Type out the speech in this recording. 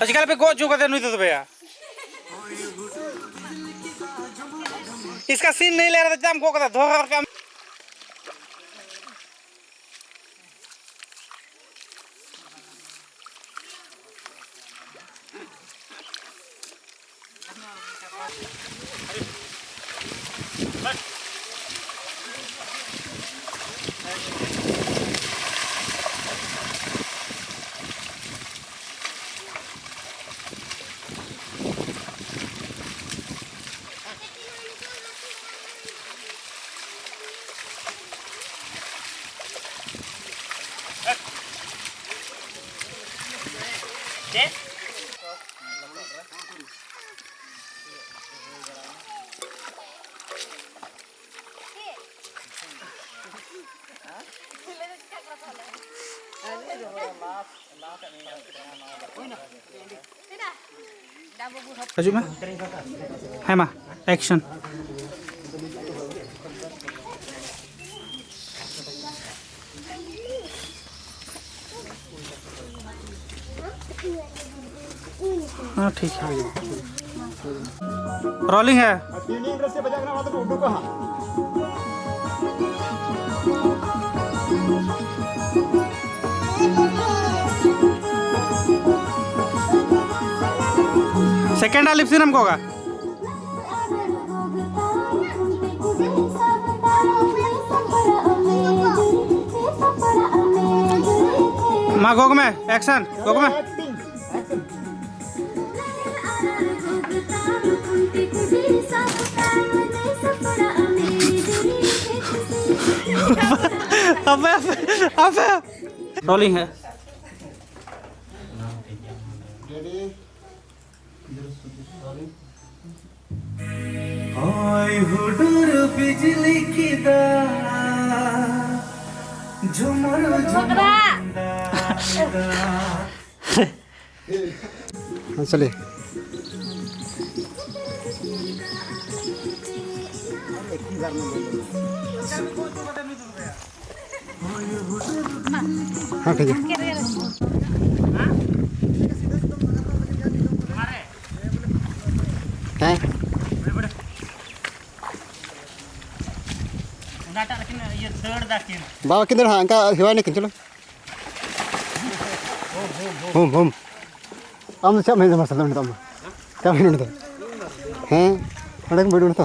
आजकल पे गो चुका नुई तो भैया इसका सीन नहीं ले रहा था जाम को कदा धोखा करके Hajuma hai ma action हाँ ठीक है रोलिंग है सेकेंड लिप सिन हमको होगा माँ गोग में एक्शन गोग में अब रोलिंग है ओए हुडूर बिजली की झुमर चले हाँ ठीक है बाबा किधर हाँ इनका हिवा नहीं चलो होम हम सब नहीं समझ सकते हम क्या नहीं हैं अरे बैठो ना